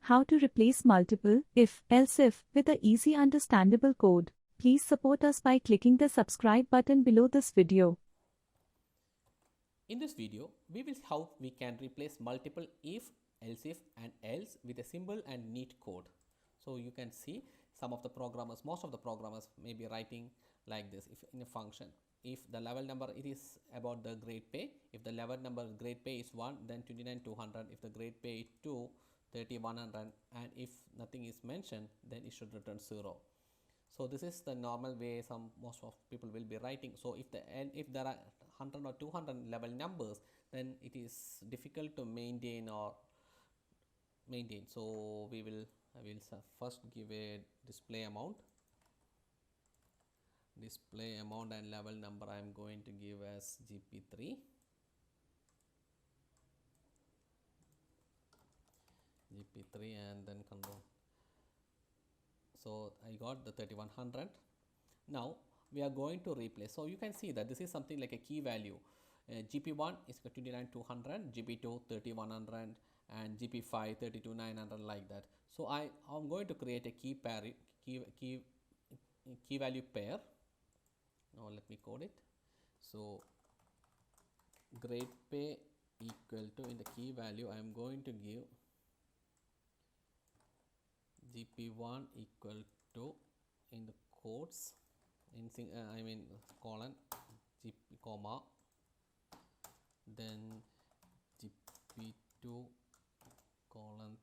how to replace multiple if-else-if with a easy understandable code. Please support us by clicking the subscribe button below this video. In this video, we will see how we can replace multiple if, else if and else with a simple and neat code. So you can see some of the programmers, most of the programmers may be writing like this. If in a function, if the level number, it is about the grade pay. If the level number grade pay is 1, then 29,200. If the grade pay is 2, 30,100, and if nothing is mentioned, then it should return 0. So this is the normal way most of people will be writing. So if there are 100 or 200 level numbers, then it is difficult to maintain. So I will first give a display amount and level number I am going to give as GP3. And then control. So I got the 3100. Now we are going to replace. So you can see that this is something like a key value. GP1 is 29,200, GP2 3100, and GP5 32,900, like that. So I am going to create a key value pair. Now let me code it. So grade pay equal to, in the key value I am going to give GP1 equal to, in the quotes, colon, GP comma, then GP2 colon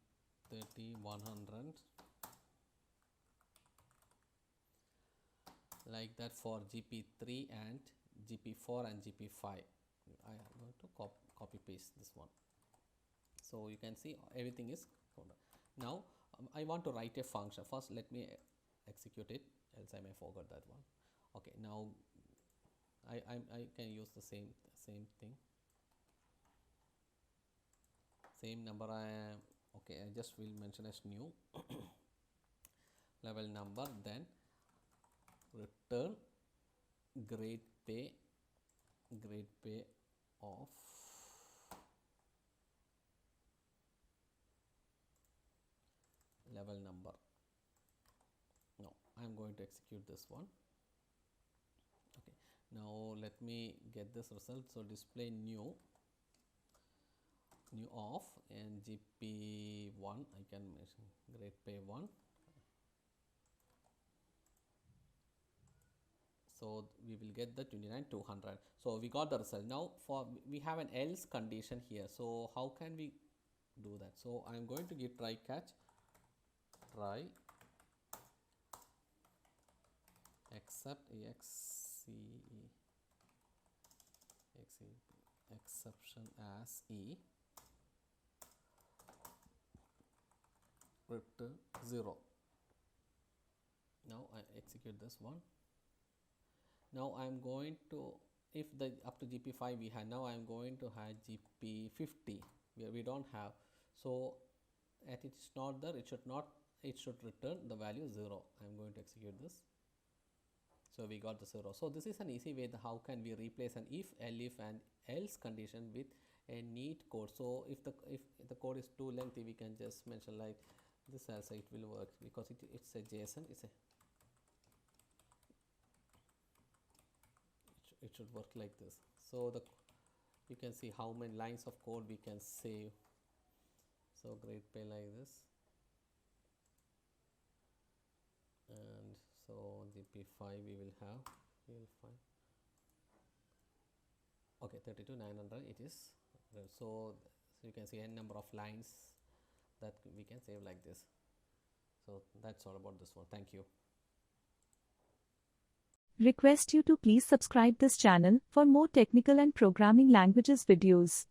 3100, like that for GP3 and GP4 and GP5. I am going to copy paste this one. So you can see everything is coded. Now I want to write a function. First let me execute it, else I may forget that one. Okay, now I can use the same thing, same number. I just will mention as new level number, then return grade pay of level number. Now I am going to execute this one. Okay, now let me get this result. So display new of, and GP1 I can mention grade pay 1. So we will get the 29,200. So we got the result. Now we have an else condition here. So how can we do that? So I am going to give try catch, try except exception as E, return 0. Now I execute this one. Now I am going to, if the up to GP5 we had, now I am going to have GP50 where we don't have. So at it's not there, it should return the value 0. I am going to execute this. So we got the 0. So this is an easy way how can we replace an if, elif and else condition with a neat code. So if the code is too lengthy, we can just mention like this also, it will work because it's a JSON. It should work like this. So you can see how many lines of code we can save. So grade pay like this, and so GP5 we will find. Okay, 32,900 it is. So you can see n number of lines that we can save like this. So that's all about this one. Thank you. Request you to please subscribe this channel for more technical and programming languages videos.